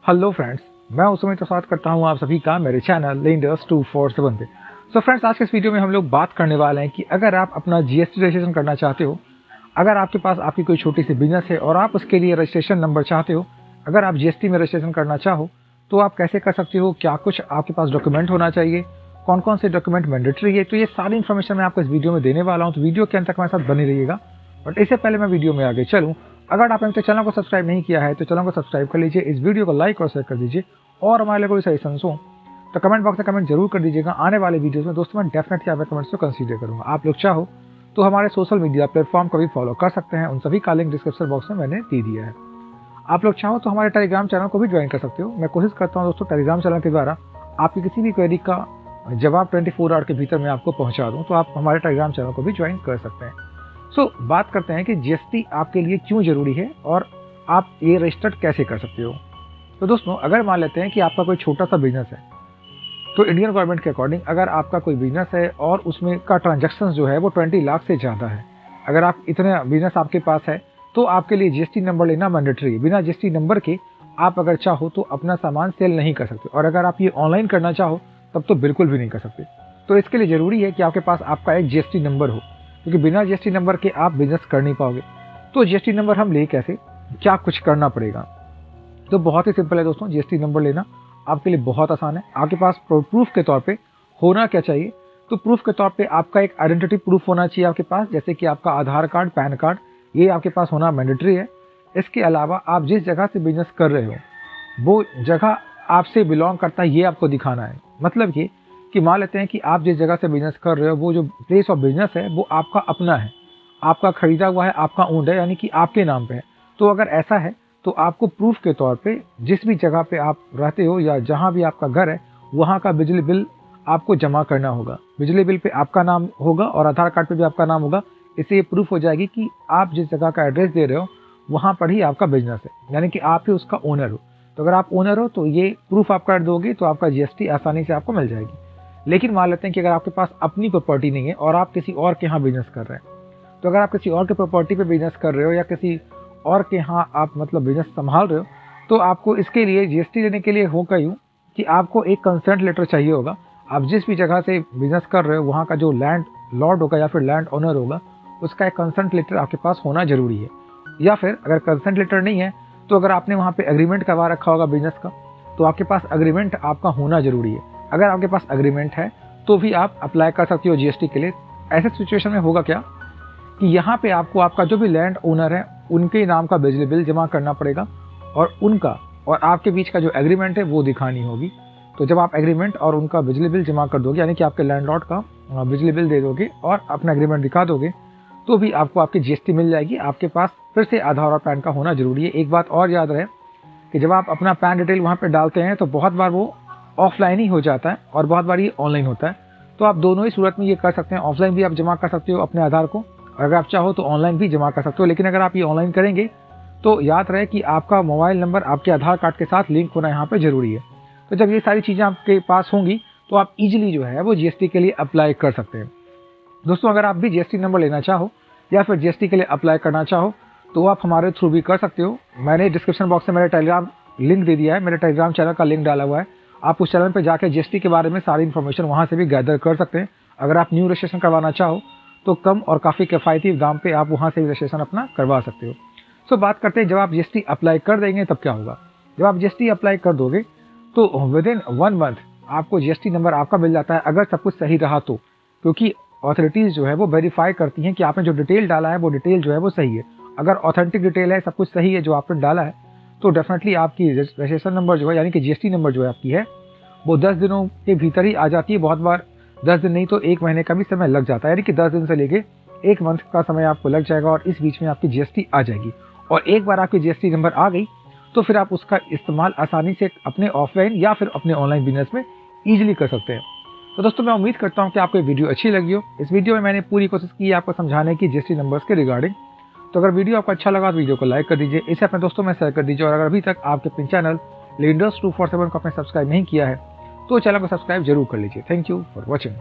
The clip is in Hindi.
हेलो फ्रेंड्स, मैं उस समय स्वागत करता हूं आप सभी का मेरे चैनल लेंडर्स 247 पे। सो फ्रेंड्स, आज के इस वीडियो में हम लोग बात करने वाले हैं कि अगर आप अपना जीएसटी रजिस्ट्रेशन करना चाहते हो, अगर आपके पास आपकी कोई छोटी सी बिजनेस है और आप उसके लिए रजिस्ट्रेशन नंबर चाहते हो, अगर आप जीएसटी में रजिस्ट्रेशन करना चाहो तो आप कैसे कर सकते हो, क्या कुछ आपके पास डॉक्यूमेंट होना चाहिए, कौन कौन से डॉक्यूमेंट मैंडेटरी है, तो ये सारी इन्फॉर्मेशन मैं आपको इस वीडियो में देने वाला हूँ। तो वीडियो के अंत तक मेरे साथ बनी रहिएगा। बट इससे पहले मैं वीडियो में आगे चलूँ, अगर आपने तो चैनल को सब्सक्राइब नहीं किया है तो चैनल को सब्सक्राइब कर लीजिए, इस वीडियो को लाइक और शेयर कर दीजिए, और हमारे लिए कोई सजेशंस हो तो कमेंट बॉक्स में कमेंट जरूर कर दीजिएगा। आने वाले वीडियोस में दोस्तों मैं डेफिनेटली आपके कमेंट्स को कंसीडर करूंगा। आप लोग चाहो तो हमारे सोशल मीडिया प्लेटफॉर्म को भी फॉलो कर सकते हैं, उन सभी का लिंक डिस्क्रिप्शन बॉक्स में मैंने दे दिया है। आप लोग चाहो तो हमारे टेलीग्राम चैनल को भी ज्वाइन कर सकते हो। मैं कोशिश करता हूँ दोस्तों टेलीग्राम चैनल के द्वारा आपकी किसी भी क्वेरी का जवाब 24 आवर के भीतर मैं आपको पहुँचा दूँ, तो आप हमारे टेलीग्राम चैनल को भी ज्वाइन कर सकते हैं। सो बात करते हैं कि जीएसटी आपके लिए क्यों जरूरी है और आप ये रजिस्टर्ड कैसे कर सकते हो। तो दोस्तों, अगर मान लेते हैं कि आपका कोई छोटा सा बिजनेस है, तो इंडियन गवर्नमेंट के अकॉर्डिंग अगर आपका कोई बिजनेस है और उसमें का ट्रांजैक्शन जो है वो 20 लाख से ज़्यादा है, अगर आप इतने बिजनेस आपके पास है तो आपके लिए जीएसटी नंबर लेना मैंडेटरी है। बिना जीएसटी नंबर के आप अगर चाहो तो अपना सामान सेल नहीं कर सकते, और अगर आप ये ऑनलाइन करना चाहो तब तो बिल्कुल भी नहीं कर सकते। तो इसके लिए ज़रूरी है कि आपके पास आपका एक जीएसटी नंबर हो, क्योंकि बिना जीएसटी नंबर के आप बिजनेस कर नहीं पाओगे। तो जीएसटी नंबर हम ले कैसे, क्या कुछ करना पड़ेगा? तो बहुत ही सिंपल है दोस्तों, जीएसटी नंबर लेना आपके लिए बहुत आसान है। आपके पास प्रूफ के तौर पे होना क्या चाहिए, तो प्रूफ के तौर पे आपका एक आइडेंटिटी प्रूफ होना चाहिए आपके पास, जैसे कि आपका आधार कार्ड, पैन कार्ड, ये आपके पास होना मैंडेटरी है। इसके अलावा आप जिस जगह से बिजनेस कर रहे हो वो जगह आपसे बिलोंग करता है, ये आपको दिखाना है। मतलब ये कि मान लेते हैं कि आप जिस जगह से बिजनेस कर रहे हो वो जो प्लेस ऑफ बिजनेस है वो आपका अपना है, आपका खरीदा हुआ है, आपका ओन्ड है, यानी कि आपके नाम पे है। तो अगर ऐसा है तो आपको प्रूफ के तौर पे जिस भी जगह पे आप रहते हो या जहाँ भी आपका घर है वहाँ का बिजली बिल आपको जमा करना होगा। बिजली बिल पे आपका नाम होगा और आधार कार्ड पे भी आपका नाम होगा। इससे ये प्रूफ हो जाएगी कि आप जिस जगह का एड्रेस दे रहे हो वहाँ पर ही आपका बिजनेस है, यानी कि आप ही उसका ओनर हो। तो अगर आप ओनर हो तो ये प्रूफ आप कर दोगे तो आपका जीएसटी आसानी से आपको मिल जाएगी। लेकिन मान लेते हैं कि अगर आपके पास अपनी प्रॉपर्टी नहीं है और आप किसी और के यहाँ बिजनेस कर रहे हैं, तो अगर आप किसी और के प्रॉपर्टी पे बिजनेस कर रहे हो या किसी और के यहाँ आप मतलब बिजनेस संभाल रहे हो, तो आपको इसके लिए जीएसटी लेने के लिए होगा यूँ कि आपको एक कंसेंट लेटर चाहिए होगा। आप जिस भी जगह से बिजनेस कर रहे हो वहाँ का जो लैंड लॉर्ड होगा या फिर लैंड ओनर होगा उसका एक कंसेंट लेटर आपके पास होना जरूरी है। या फिर अगर कंसेंट लेटर नहीं है तो अगर आपने वहाँ पे एग्रीमेंट करवा रखा होगा बिजनेस का, तो आपके पास एग्रीमेंट आपका होना जरूरी है। अगर आपके पास एग्रीमेंट है तो भी आप अप्लाई कर सकते हो जीएसटी के लिए। ऐसे सिचुएशन में होगा क्या कि यहाँ पे आपको आपका जो भी लैंड ओनर है उनके नाम का बिजली बिल जमा करना पड़ेगा, और उनका और आपके बीच का जो एग्रीमेंट है वो दिखानी होगी। तो जब आप एग्रीमेंट और उनका बिजली बिल जमा कर दोगे, यानी कि आपके लैंडलॉर्ड का बिजली बिल दे दोगे और अपना एग्रीमेंट दिखा दोगे, तो भी आपको आपकी जीएसटी मिल जाएगी। आपके पास फिर से आधार और पैन का होना जरूरी है। एक बात और याद रहे कि जब आप अपना पैन डिटेल वहाँ पे डालते हैं तो बहुत बार वो ऑफलाइन ही हो जाता है और बहुत बार ये ऑनलाइन होता है। तो आप दोनों ही सूरत में ये कर सकते हैं। ऑफलाइन भी आप जमा कर सकते हो अपने आधार को, और अगर आप चाहो तो ऑनलाइन भी जमा कर सकते हो। लेकिन अगर आप ये ऑनलाइन करेंगे तो याद रहे कि आपका मोबाइल नंबर आपके आधार कार्ड के साथ लिंक होना यहाँ पे जरूरी है। तो जब ये सारी चीज़ें आपके पास होंगी तो आप इजीली जो है वो जीएसटी के लिए अप्लाई कर सकते हैं। दोस्तों, अगर आप भी जीएसटी नंबर लेना चाहो या फिर जीएसटी के लिए अप्लाई करना चाहो तो आप हमारे थ्रू भी कर सकते हो। मैंने डिस्क्रिप्शन बॉक्स में मेरा टेलीग्राम लिंक दे दिया है, मेरे टेलीग्राम चैनल का लिंक डाला हुआ है। आप उस चैनल पर जाकर जीएसटी के बारे में सारी इन्फॉर्मेशन वहाँ से भी गैदर कर सकते हैं। अगर आप न्यू रजिस्ट्रेशन करवाना चाहो तो कम और काफ़ी किफ़ायती दाम पे आप वहाँ से भी रजिस्ट्रेशन अपना करवा सकते हो। सो बात करते हैं जब आप जीएसटी अप्लाई कर देंगे तब क्या होगा। जब आप जीएसटी अप्लाई कर दोगे तो विद इन 1 मंथ आपको जीएसटी नंबर आपका मिल जाता है, अगर सब कुछ सही रहा तो। क्योंकि अथॉरिटीज़ जो है वो वेरीफाई करती हैं कि आपने जो डिटेल डाला है वो डिटेल जो है वो सही है। अगर ऑथेंटिक डिटेल है, सब कुछ सही है जो आपने डाला है, तो डेफिनेटली आपकी रजिस्ट्रेशन नंबर जो है यानी कि जीएसटी नंबर जो है आपकी है वो 10 दिनों के भीतर ही आ जाती है। बहुत बार 10 दिन नहीं तो 1 महीने का भी समय लग जाता है, यानी कि 10 दिन से लेके 1 मंथ का समय आपको लग जाएगा और इस बीच में आपकी जीएसटी आ जाएगी। और एक बार आपकी जीएसटी नंबर आ गई तो फिर आप उसका इस्तेमाल आसानी से अपने ऑफलाइन या फिर अपने ऑनलाइन बिजनेस में ईजिली कर सकते हैं। तो दोस्तों, मैं उम्मीद करता हूँ कि आपको ये वीडियो अच्छी लगी हो। इस वीडियो में मैंने पूरी कोशिश की है आपको समझाने की जीएसटी नंबर्स के रिगार्डिंग। तो अगर वीडियो आपको अच्छा लगा तो वीडियो को लाइक कर दीजिए, इसे अपने दोस्तों में शेयर कर दीजिए, और अगर अभी तक आपके अपने चैनल लेंडर्स 247 को आपने सब्सक्राइब नहीं किया है तो चैनल को सब्सक्राइब जरूर कर लीजिए। Thank you for watching.